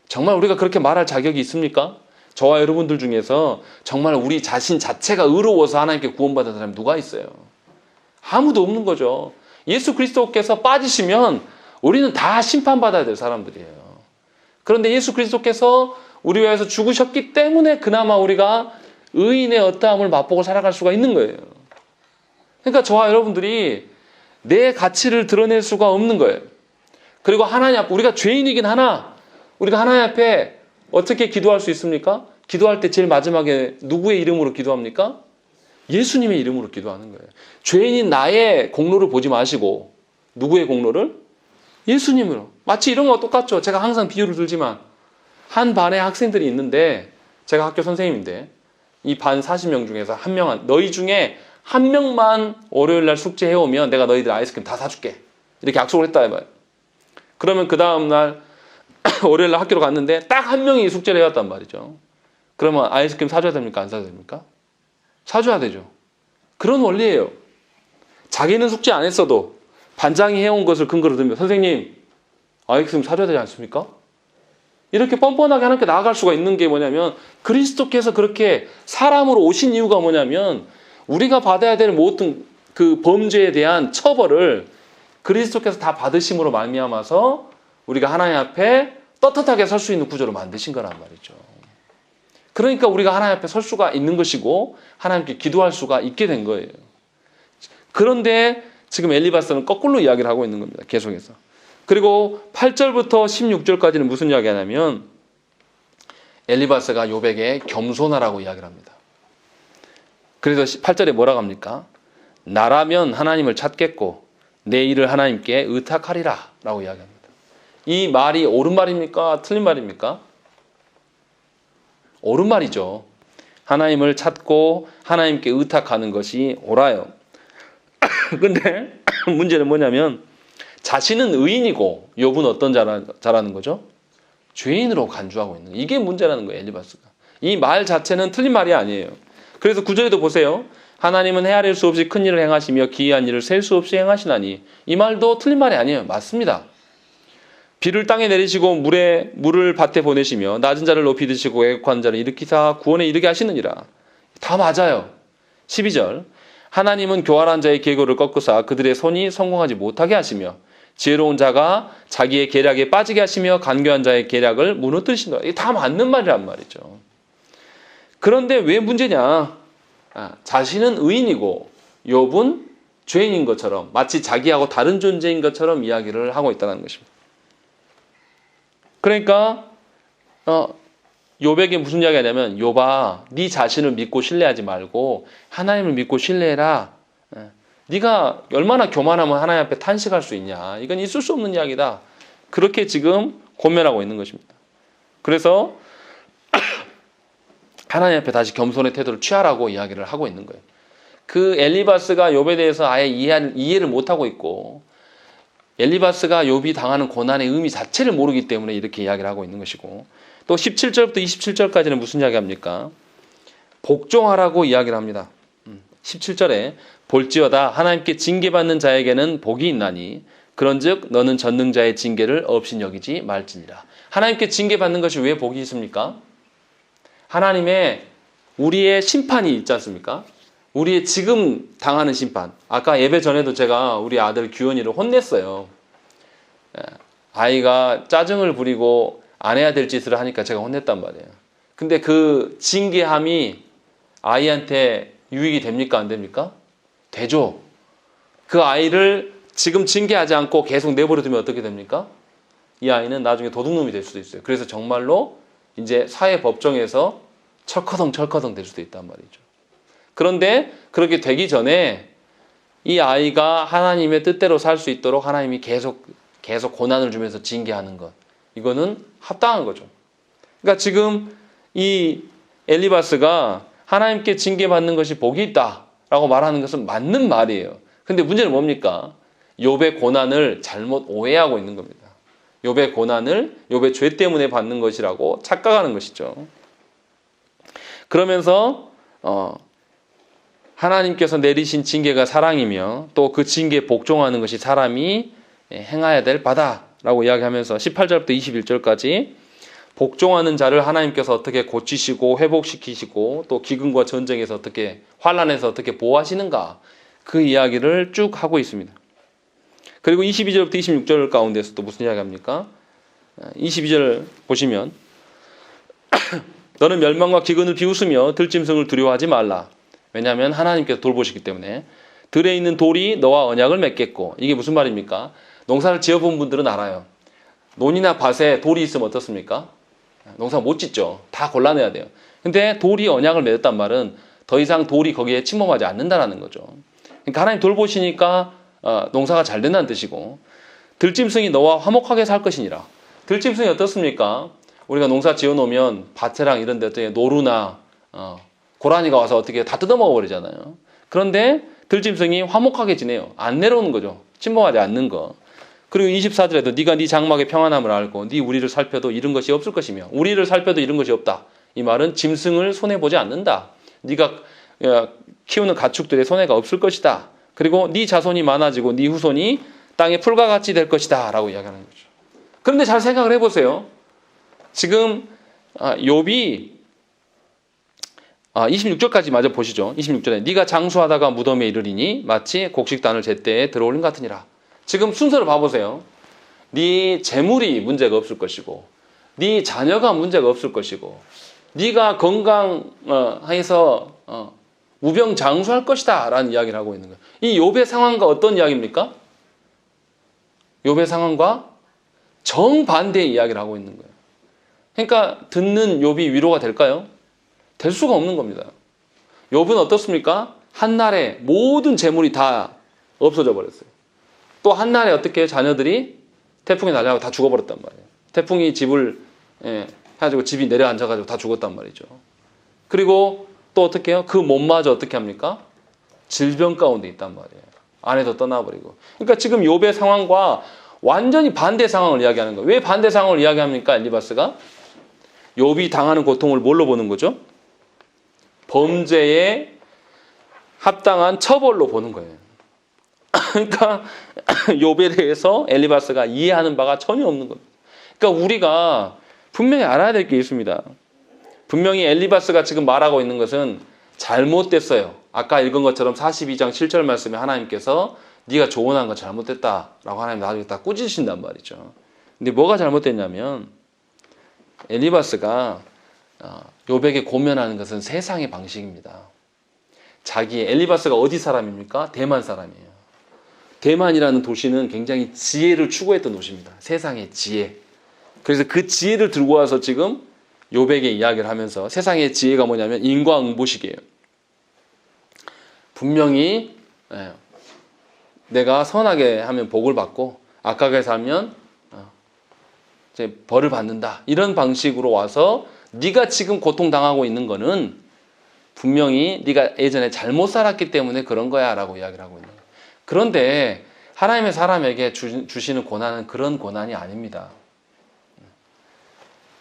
정말 우리가 그렇게 말할 자격이 있습니까? 저와 여러분들 중에서 정말 우리 자신 자체가 의로워서 하나님께 구원받은 사람이 누가 있어요? 아무도 없는 거죠. 예수 그리스도께서 빠지시면 우리는 다 심판받아야 될 사람들이에요. 그런데 예수 그리스도께서 우리 위해서 죽으셨기 때문에 그나마 우리가 의인의 어떠함을 맛보고 살아갈 수가 있는 거예요. 그러니까 저와 여러분들이 내 가치를 드러낼 수가 없는 거예요. 그리고 하나님 앞에, 우리가 죄인이긴 하나, 우리가 하나님 앞에 어떻게 기도할 수 있습니까? 기도할 때 제일 마지막에 누구의 이름으로 기도합니까? 예수님의 이름으로 기도하는 거예요. 죄인인 나의 공로를 보지 마시고 누구의 공로를? 예수님으로. 마치 이런 거 똑같죠. 제가 항상 비유를 들지만 한 반에 학생들이 있는데, 제가 학교 선생님인데 이 반 40명 중에서 한 명, 너희 중에 한 명만 월요일 날 숙제 해오면 내가 너희들 아이스크림 다 사줄게, 이렇게 약속을 했다 해봐요. 그러면 그 다음날 월요일 날 학교로 갔는데 딱 한 명이 숙제를 해왔단 말이죠. 그러면 아이스크림 사줘야 됩니까? 안 사줘야 됩니까? 사줘야 되죠. 그런 원리예요. 자기는 숙제 안 했어도 반장이 해온 것을 근거로 들면 선생님 아이스크림 사줘야 되지 않습니까? 이렇게 뻔뻔하게 하나님께 나아갈 수가 있는 게 뭐냐면, 그리스도께서 그렇게 사람으로 오신 이유가 뭐냐면 우리가 받아야 될 모든 그 범죄에 대한 처벌을 그리스도께서 다 받으심으로 말미암아서 우리가 하나님 앞에 떳떳하게 설 수 있는 구조로 만드신 거란 말이죠. 그러니까 우리가 하나님 앞에 설 수가 있는 것이고 하나님께 기도할 수가 있게 된 거예요. 그런데 지금 엘리바스는 거꾸로 이야기를 하고 있는 겁니다. 계속해서. 그리고 8절부터 16절까지는 무슨 이야기 하냐면 엘리바스가 욥에게 겸손하라고 이야기를 합니다. 그래서 8절에 뭐라고 합니까? 나라면 하나님을 찾겠고 내 일을 하나님께 의탁하리라 라고 이야기합니다. 이 말이 옳은 말입니까? 틀린 말입니까? 옳은 말이죠. 하나님을 찾고 하나님께 의탁하는 것이 옳아요. 근데 문제는 뭐냐면 자신은 의인이고 욥은 어떤 자라는 거죠? 죄인으로 간주하고 있는 거예요. 이게 문제라는 거예요. 엘리바스가. 이 말 자체는 틀린 말이 아니에요. 그래서 9절에도 보세요. 하나님은 헤아릴 수 없이 큰 일을 행하시며 기이한 일을 셀 수 없이 행하시나니, 이 말도 틀린 말이 아니에요. 맞습니다. 비를 땅에 내리시고 물을 밭에 보내시며 낮은 자를 높이 드시고 애곡한 자를 일으키사 구원에 이르게 하시느니라. 다 맞아요. 12절 하나님은 교활한 자의 계교를 꺾으사 그들의 손이 성공하지 못하게 하시며 지혜로운 자가 자기의 계략에 빠지게 하시며 간교한 자의 계략을 무너뜨리신다. 이게 다 맞는 말이란 말이죠. 그런데 왜 문제냐? 자신은 의인이고 욥은 죄인인 것처럼, 마치 자기하고 다른 존재인 것처럼 이야기를 하고 있다는 것입니다. 그러니까 욥에게 무슨 이야기가 하냐면, 욥아, 네 자신을 믿고 신뢰하지 말고 하나님을 믿고 신뢰해라. 네가 얼마나 교만하면 하나님 앞에 탄식할 수 있냐. 이건 있을 수 없는 이야기다. 그렇게 지금 권면하고 있는 것입니다. 그래서 하나님 앞에 다시 겸손의 태도를 취하라고 이야기를 하고 있는 거예요. 그 엘리바스가 욥에 대해서 아예 이해를 못하고 있고, 엘리바스가 욥이 당하는 고난의 의미 자체를 모르기 때문에 이렇게 이야기를 하고 있는 것이고, 또 17절부터 27절까지는 무슨 이야기합니까? 복종하라고 이야기를 합니다. 17절에 볼지어다 하나님께 징계받는 자에게는 복이 있나니 그런즉 너는 전능자의 징계를 없인 여기지 말지니라. 하나님께 징계받는 것이 왜 복이 있습니까? 하나님의 우리의 심판이 있지 않습니까? 우리의 지금 당하는 심판. 아까 예배 전에도 제가 우리 아들 규현이를 혼냈어요. 아이가 짜증을 부리고 안 해야 될 짓을 하니까 제가 혼냈단 말이에요. 근데 그 징계함이 아이한테 유익이 됩니까? 안 됩니까? 되죠. 그 아이를 지금 징계하지 않고 계속 내버려두면 어떻게 됩니까? 이 아이는 나중에 도둑놈이 될 수도 있어요. 그래서 정말로 이제 사회 법정에서 철커덩 될 수도 있단 말이죠. 그런데 그렇게 되기 전에 이 아이가 하나님의 뜻대로 살 수 있도록 하나님이 계속 고난을 주면서 징계하는 것, 이거는 합당한 거죠. 그러니까 지금 이 엘리바스가 하나님께 징계받는 것이 복이 있다라고 말하는 것은 맞는 말이에요. 근데 문제는 뭡니까? 욥의 고난을 잘못 오해하고 있는 겁니다. 욥의 고난을 욥의 죄 때문에 받는 것이라고 착각하는 것이죠. 그러면서 하나님께서 내리신 징계가 사랑이며 또 그 징계에 복종하는 것이 사람이 행해야 될 바다라고 이야기하면서 18절부터 21절까지 복종하는 자를 하나님께서 어떻게 고치시고 회복시키시고 또 기근과 전쟁에서 어떻게 환난에서 어떻게 보호하시는가 그 이야기를 쭉 하고 있습니다. 그리고 22절부터 26절 가운데서 또 무슨 이야기합니까? 22절 보시면 너는 멸망과 기근을 비웃으며 들짐승을 두려워하지 말라. 왜냐하면 하나님께서 돌보시기 때문에 들에 있는 돌이 너와 언약을 맺겠고. 이게 무슨 말입니까? 농사를 지어본 분들은 알아요. 논이나 밭에 돌이 있으면 어떻습니까? 농사 못 짓죠. 다 골라내야 돼요. 근데 돌이 언약을 맺었단 말은 더 이상 돌이 거기에 침범하지 않는다라는 거죠. 그러니까 하나님 돌보시니까 농사가 잘 된다는 뜻이고, 들짐승이 너와 화목하게 살 것이니라. 들짐승이 어떻습니까? 우리가 농사 지어놓으면 밭이랑 이런 데 노루나 고라니가 와서 어떻게 다 뜯어먹어 버리잖아요. 그런데 들짐승이 화목하게 지내요. 안 내려오는 거죠. 침범하지 않는 거. 그리고 24절에도 네가 네 장막의 평안함을 알고 네 우리를 살펴도 이런 것이 없을 것이며 우리를 살펴도 이런 것이 없다. 이 말은 짐승을 손해보지 않는다. 네가 키우는 가축들의 손해가 없을 것이다. 그리고 네 자손이 많아지고 네 후손이 땅의 풀과 같이 될 것이다 라고 이야기하는 거죠. 그런데 잘 생각을 해보세요. 지금 욥이 26절까지 마저 보시죠. 26절에 네가 장수하다가 무덤에 이르리니 마치 곡식단을 제때에 들어올린 것 같으니라. 지금 순서를 봐보세요. 네 재물이 문제가 없을 것이고 네 자녀가 문제가 없을 것이고 네가 건강해서 무병장수할 것이다 라는 이야기를 하고 있는 거예요. 이 욥의 상황과 어떤 이야기입니까? 욥의 상황과 정반대의 이야기를 하고 있는 거예요. 그러니까 듣는 욥이 위로가 될까요? 될 수가 없는 겁니다. 욥은 어떻습니까? 한날에 모든 재물이 다 없어져 버렸어요. 또 한날에 어떻게 자녀들이 태풍이 날아가고 다 죽어버렸단 말이에요. 태풍이 집을 해가지고 집이 내려앉아가지고 다 죽었단 말이죠. 그리고 또 어떻게 해요? 그 몸마저 어떻게 합니까? 질병 가운데 있단 말이에요. 아내도 떠나버리고. 그러니까 지금 욥의 상황과 완전히 반대 상황을 이야기하는 거예요. 왜 반대 상황을 이야기합니까? 엘리바스가? 욥이 당하는 고통을 뭘로 보는 거죠? 범죄에 합당한 처벌로 보는 거예요. 그러니까 욥에 대해서 엘리바스가 이해하는 바가 전혀 없는 겁니다. 그러니까 우리가 분명히 알아야 될 게 있습니다. 분명히 엘리바스가 지금 말하고 있는 것은 잘못됐어요. 아까 읽은 것처럼 42장 7절 말씀에 하나님께서 네가 조언한 건 잘못됐다라고 하나님 나중에 다 꾸짖으신단 말이죠. 근데 뭐가 잘못됐냐면 엘리바스가 욥에게 고면하는 것은 세상의 방식입니다. 엘리바스가 어디 사람입니까? 대만 사람이에요. 대만이라는 도시는 굉장히 지혜를 추구했던 도시입니다. 세상의 지혜. 그래서 그 지혜를 들고 와서 지금 욥에게 이야기를 하면서 세상의 지혜가 뭐냐면 인과응보식이에요. 분명히 내가 선하게 하면 복을 받고 악하게 살면 이제 벌을 받는다. 이런 방식으로 와서 네가 지금 고통당하고 있는 거는 분명히 네가 예전에 잘못 살았기 때문에 그런 거야 라고 이야기를 하고 있는 거예요. 그런데 하나님의 사람에게 주시는 고난은 그런 고난이 아닙니다.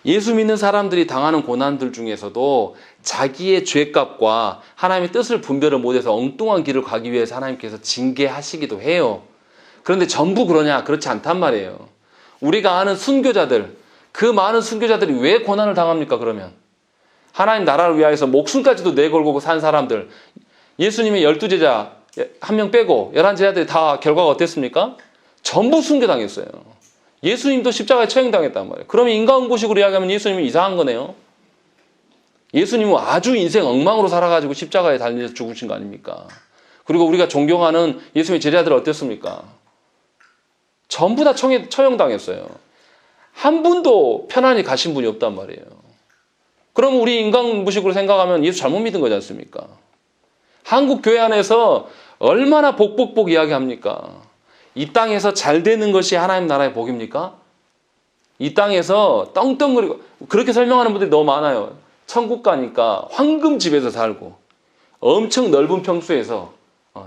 예수 믿는 사람들이 당하는 고난들 중에서도 자기의 죄값과 하나님의 뜻을 분별을 못해서 엉뚱한 길을 가기 위해서 하나님께서 징계하시기도 해요. 그런데 전부 그러냐? 그렇지 않단 말이에요. 우리가 아는 순교자들, 그 많은 순교자들이 왜 고난을 당합니까? 그러면 하나님 나라를 위하여서 목숨까지도 내걸고 산 사람들, 예수님의 12제자 1명 빼고 11제자들이 다 결과가 어땠습니까? 전부 순교당했어요. 예수님도 십자가에 처형당했단 말이에요. 그러면 인과응보식으로 이야기하면 예수님은 이상한 거네요. 예수님은 아주 인생 엉망으로 살아가지고 십자가에 달려서 죽으신 거 아닙니까? 그리고 우리가 존경하는 예수님의 제자들은 어땠습니까? 전부 다 처형당했어요. 한 분도 편안히 가신 분이 없단 말이에요. 그럼 우리 인간무식으로 생각하면 예수 잘못 믿은 거지 않습니까? 한국 교회 안에서 얼마나 복복복 이야기합니까? 이 땅에서 잘 되는 것이 하나님 나라의 복입니까? 이 땅에서 떵떵거리고 그렇게 설명하는 분들이 너무 많아요. 천국 가니까 황금 집에서 살고 엄청 넓은 평수에서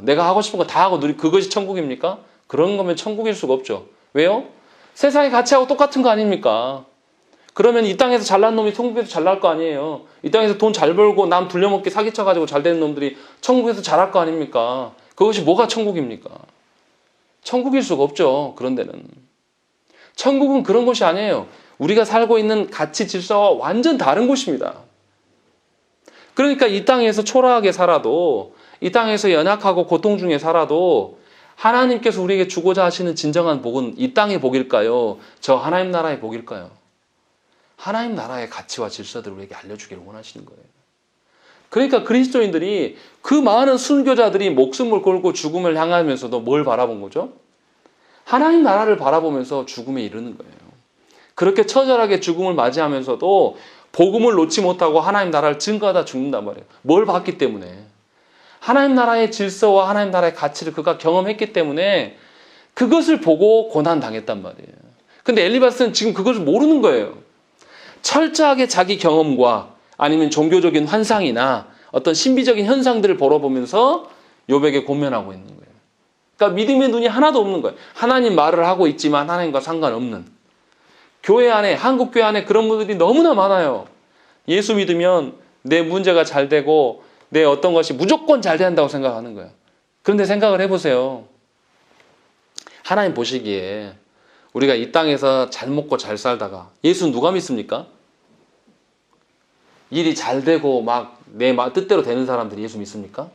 내가 하고 싶은 거 다 하고 그것이 천국입니까? 그런 거면 천국일 수가 없죠. 왜요? 세상의 가치하고 똑같은 거 아닙니까? 그러면 이 땅에서 잘난 놈이 천국에서 잘날 거 아니에요. 이 땅에서 돈 잘 벌고 남 둘려먹게 사기쳐가지고 잘 되는 놈들이 천국에서 잘할 거 아닙니까? 그것이 뭐가 천국입니까? 천국일 수가 없죠. 그런 데는. 천국은 그런 곳이 아니에요. 우리가 살고 있는 가치 질서와 완전 다른 곳입니다. 그러니까 이 땅에서 초라하게 살아도, 이 땅에서 연약하고 고통 중에 살아도 하나님께서 우리에게 주고자 하시는 진정한 복은 이 땅의 복일까요? 저 하나님 나라의 복일까요? 하나님 나라의 가치와 질서들을 우리에게 알려주기를 원하시는 거예요. 그러니까 그리스도인들이, 그 많은 순교자들이 목숨을 걸고 죽음을 향하면서도 뭘 바라본 거죠? 하나님 나라를 바라보면서 죽음에 이르는 거예요. 그렇게 처절하게 죽음을 맞이하면서도 복음을 놓지 못하고 하나님 나라를 증거하다 죽는단 말이에요. 뭘 봤기 때문에? 하나님 나라의 질서와 하나님 나라의 가치를 그가 경험했기 때문에 그것을 보고 고난당했단 말이에요. 근데 엘리바스는 지금 그것을 모르는 거예요. 철저하게 자기 경험과 아니면 종교적인 환상이나 어떤 신비적인 현상들을 벌어보면서 욥에게 권면하고 있는 거예요. 그러니까 믿음의 눈이 하나도 없는 거예요. 하나님 말을 하고 있지만 하나님과 상관없는. 교회 안에, 한국 교회 안에 그런 분들이 너무나 많아요. 예수 믿으면 내 문제가 잘 되고 내 어떤 것이 무조건 잘 된다고 생각하는 거예요. 그런데 생각을 해보세요. 하나님 보시기에 우리가 이 땅에서 잘 먹고 잘 살다가, 예수는 누가 믿습니까? 일이 잘 되고 막 내 뜻대로 되는 사람들이 예수 믿습니까?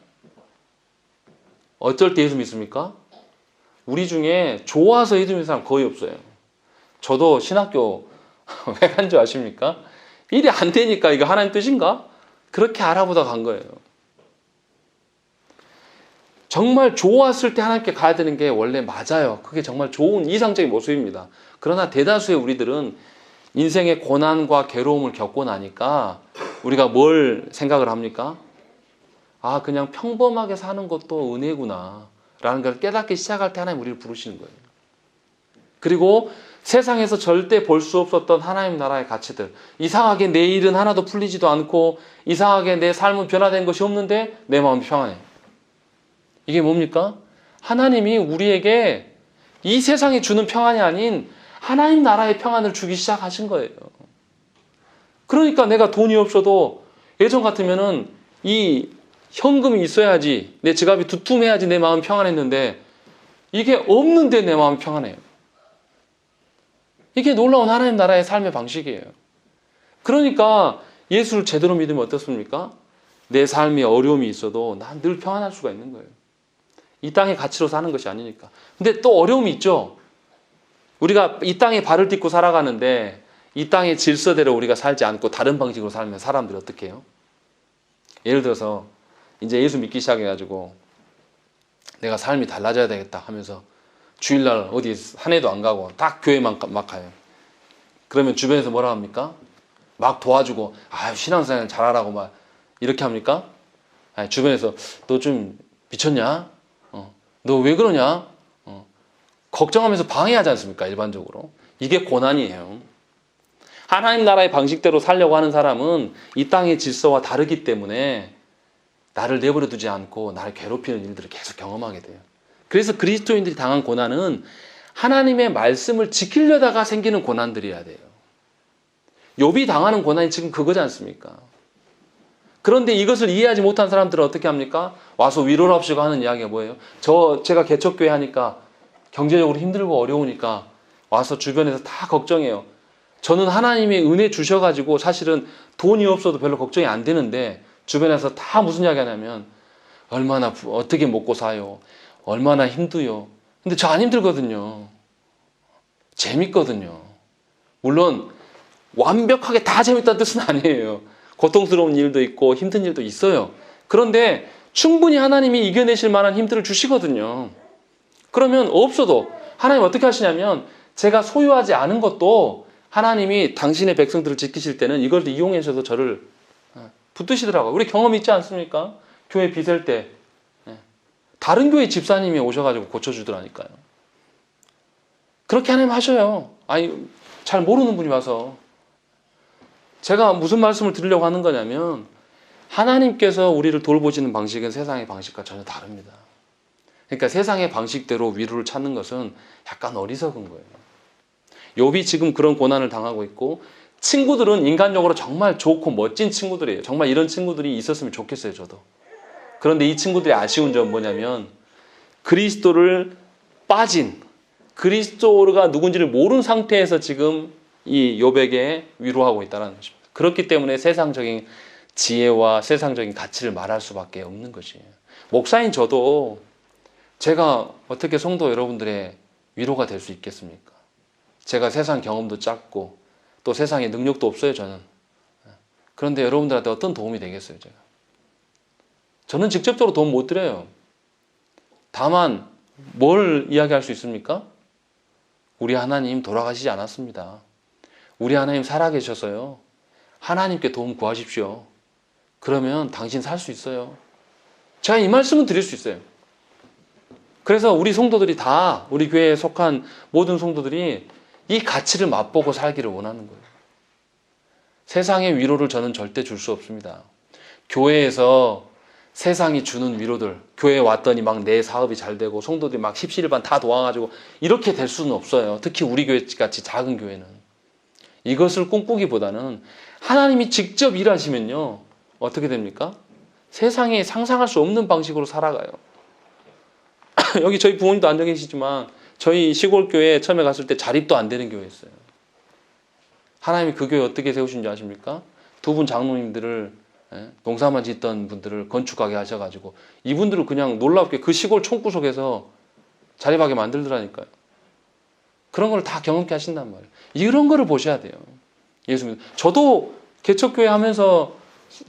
어쩔 때 예수 믿습니까? 우리 중에 좋아서 예수 믿는 사람 거의 없어요. 저도 신학교 왜 간 줄 아십니까? 일이 안 되니까 이거 하나님 뜻인가? 그렇게 알아보다 간 거예요. 정말 좋았을 때 하나님께 가야 되는 게 원래 맞아요. 그게 정말 좋은 이상적인 모습입니다. 그러나 대다수의 우리들은 인생의 고난과 괴로움을 겪고 나니까 우리가 뭘 생각을 합니까? 아, 그냥 평범하게 사는 것도 은혜구나 라는 걸 깨닫기 시작할 때 하나님 우리를 부르시는 거예요. 그리고 세상에서 절대 볼 수 없었던 하나님 나라의 가치들, 이상하게 내 일은 하나도 풀리지도 않고 이상하게 내 삶은 변화된 것이 없는데 내 마음이 평안해. 이게 뭡니까? 하나님이 우리에게 이 세상에 주는 평안이 아닌 하나님 나라의 평안을 주기 시작하신 거예요. 그러니까 내가 돈이 없어도 예전 같으면은 이 현금이 있어야지, 내 지갑이 두툼해야지 내 마음이 평안했는데 이게 없는데 내 마음이 평안해요. 이게 놀라운 하나님 나라의 삶의 방식이에요. 그러니까 예수를 제대로 믿으면 어떻습니까? 내 삶에 어려움이 있어도 난 늘 평안할 수가 있는 거예요. 이 땅의 가치로 사는 것이 아니니까. 근데 또 어려움이 있죠. 우리가 이 땅에 발을 딛고 살아가는데 이 땅의 질서대로 우리가 살지 않고 다른 방식으로 살면 사람들이 어떻게 해요? 예를 들어서 이제 예수 믿기 시작해가지고 내가 삶이 달라져야 되겠다 하면서 주일날 어디 한 해도 안 가고 딱 교회만 막 가요. 그러면 주변에서 뭐라 합니까? 막 도와주고 신앙생활 잘하라고 막 이렇게 합니까? 아니, 주변에서 너 좀 미쳤냐? 너 왜 그러냐? 걱정하면서 방해하지 않습니까? 일반적으로. 이게 고난이에요. 하나님 나라의 방식대로 살려고 하는 사람은 이 땅의 질서와 다르기 때문에 나를 내버려 두지 않고 나를 괴롭히는 일들을 계속 경험하게 돼요. 그래서 그리스도인들이 당한 고난은 하나님의 말씀을 지키려다가 생기는 고난들이어야 돼요. 욥이 당하는 고난이 지금 그거지 않습니까? 그런데 이것을 이해하지 못한 사람들은 어떻게 합니까? 와서 위로를 합시고 하는 이야기가 뭐예요? 제가 개척교회 하니까 경제적으로 힘들고 어려우니까 와서 주변에서 다 걱정해요. 저는 하나님의 은혜 주셔가지고 사실은 돈이 없어도 별로 걱정이 안 되는데 주변에서 다 무슨 이야기 하냐면 얼마나 어떻게 먹고 사요? 얼마나 힘들어요? 근데 저 안 힘들거든요. 재밌거든요. 물론 완벽하게 다 재밌다는 뜻은 아니에요. 고통스러운 일도 있고 힘든 일도 있어요. 그런데 충분히 하나님이 이겨내실 만한 힘들을 주시거든요. 그러면 없어도 하나님 어떻게 하시냐면 제가 소유하지 않은 것도 하나님이 당신의 백성들을 지키실 때는 이걸 이용해서도 저를 붙드시더라고요. 우리 경험 있지 않습니까? 교회 비셀 때 다른 교회 집사님이 오셔가지고 고쳐주더라니까요. 그렇게 하나님 하셔요. 아니 잘 모르는 분이 와서 제가 무슨 말씀을 드리려고 하는 거냐면 하나님께서 우리를 돌보시는 방식은 세상의 방식과 전혀 다릅니다. 그러니까 세상의 방식대로 위로를 찾는 것은 약간 어리석은 거예요. 욥이 지금 그런 고난을 당하고 있고 친구들은 인간적으로 정말 좋고 멋진 친구들이에요. 정말 이런 친구들이 있었으면 좋겠어요, 저도. 그런데 이 친구들의 아쉬운 점은 뭐냐면 그리스도를 빠진 그리스도가 누군지를 모르는 상태에서 지금 이 욥에게 위로하고 있다는 것입니다. 그렇기 때문에 세상적인 지혜와 세상적인 가치를 말할 수밖에 없는 것이에요. 목사인 저도 제가 어떻게 성도 여러분들의 위로가 될 수 있겠습니까? 제가 세상 경험도 작고 또 세상에 능력도 없어요, 저는. 그런데 여러분들한테 어떤 도움이 되겠어요, 제가? 저는 직접적으로 도움 못 드려요. 다만 뭘 이야기할 수 있습니까? 우리 하나님 돌아가시지 않았습니다. 우리 하나님 살아계셔서요. 하나님께 도움 구하십시오. 그러면 당신 살 수 있어요. 제가 이 말씀은 드릴 수 있어요. 그래서 우리 성도들이 다 우리 교회에 속한 모든 성도들이 이 가치를 맛보고 살기를 원하는 거예요. 세상의 위로를 저는 절대 줄 수 없습니다. 교회에서 세상이 주는 위로들, 교회에 왔더니 막 내 사업이 잘 되고 성도들이 막 십시일반 다 도와가지고 이렇게 될 수는 없어요. 특히 우리 교회 같이 작은 교회는. 이것을 꿈꾸기보다는 하나님이 직접 일하시면요. 어떻게 됩니까? 세상에 상상할 수 없는 방식으로 살아가요. 여기 저희 부모님도 앉아 계시지만 저희 시골 교회에 처음에 갔을 때 자립도 안 되는 교회였어요. 하나님이 그 교회 어떻게 세우신 줄 아십니까? 두 분 장로님들을 농사만 짓던 분들을 건축하게 하셔가지고 이분들을 그냥 놀랍게 그 시골 총구석에서 자립하게 만들더라니까요. 그런 걸 다 경험케 하신단 말이에요. 이런 거를 보셔야 돼요. 예수님. 저도 개척교회 하면서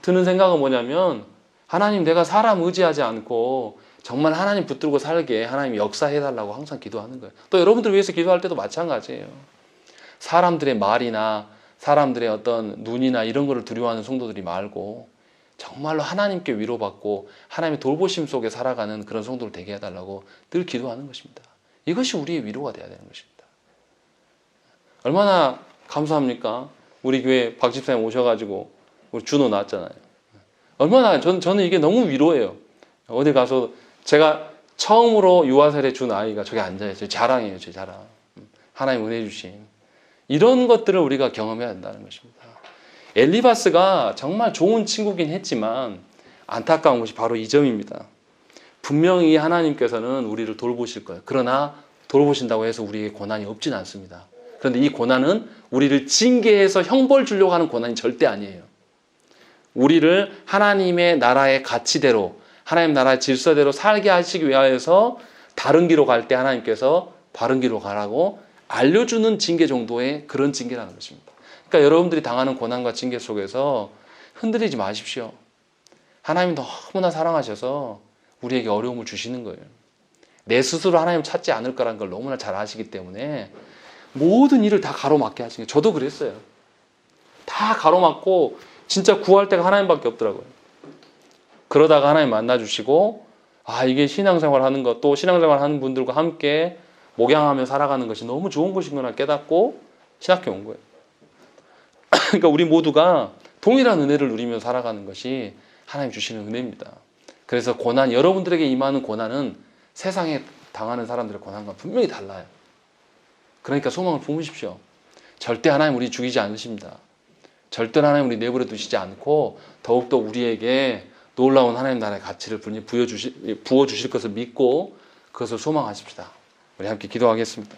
드는 생각은 뭐냐면 하나님 내가 사람 의지하지 않고 정말 하나님 붙들고 살게 하나님 역사해달라고 항상 기도하는 거예요. 또 여러분들 위해서 기도할 때도 마찬가지예요. 사람들의 말이나 사람들의 어떤 눈이나 이런 거를 두려워하는 성도들이 말고 정말로 하나님께 위로받고 하나님의 돌보심 속에 살아가는 그런 성도를 되게 해달라고 늘 기도하는 것입니다. 이것이 우리의 위로가 되어야 되는 것입니다. 얼마나 감사합니까? 우리 교회 박 집사님 오셔가지고 우리 준호 나왔잖아요. 얼마나 저는 이게 너무 위로예요. 어디 가서 제가 처음으로 유아설에 준 아이가 저기 앉아있어요. 자랑이에요, 제 자랑. 하나님 은혜 주신 이런 것들을 우리가 경험해야 한다는 것입니다. 엘리바스가 정말 좋은 친구긴 했지만 안타까운 것이 바로 이 점입니다. 분명히 하나님께서는 우리를 돌보실 거예요. 그러나 돌보신다고 해서 우리에게 고난이 없진 않습니다. 그런데 이 고난은 우리를 징계해서 형벌 주려고 하는 고난이 절대 아니에요. 우리를 하나님의 나라의 가치대로 하나님 나라의 질서대로 살게 하시기 위하여서 다른 길로 갈 때 하나님께서 바른 길로 가라고 알려주는 징계 정도의 그런 징계라는 것입니다. 그러니까 여러분들이 당하는 고난과 징계 속에서 흔들리지 마십시오. 하나님이 너무나 사랑하셔서 우리에게 어려움을 주시는 거예요. 내 스스로 하나님을 찾지 않을 거라는 걸 너무나 잘 아시기 때문에 모든 일을 다 가로막게 하시는 거예요. 저도 그랬어요. 다 가로막고 진짜 구할 데가 하나님밖에 없더라고요. 그러다가 하나님 만나주시고 이게 신앙생활 하는 것, 또 신앙생활 하는 분들과 함께 목양하며 살아가는 것이 너무 좋은 것이구나 깨닫고 신학교에 온 거예요. 그러니까 우리 모두가 동일한 은혜를 누리며 살아가는 것이 하나님 주시는 은혜입니다. 그래서 고난, 여러분들에게 임하는 고난은 세상에 당하는 사람들의 고난과 분명히 달라요. 그러니까 소망을 품으십시오. 절대 하나님 우리 죽이지 않으십니다. 절대 하나님 우리 내버려 두시지 않고 더욱더 우리에게 놀라운 하나님 나라의 가치를 부어주실 것을 믿고 그것을 소망하십시다. 우리 함께 기도하겠습니다.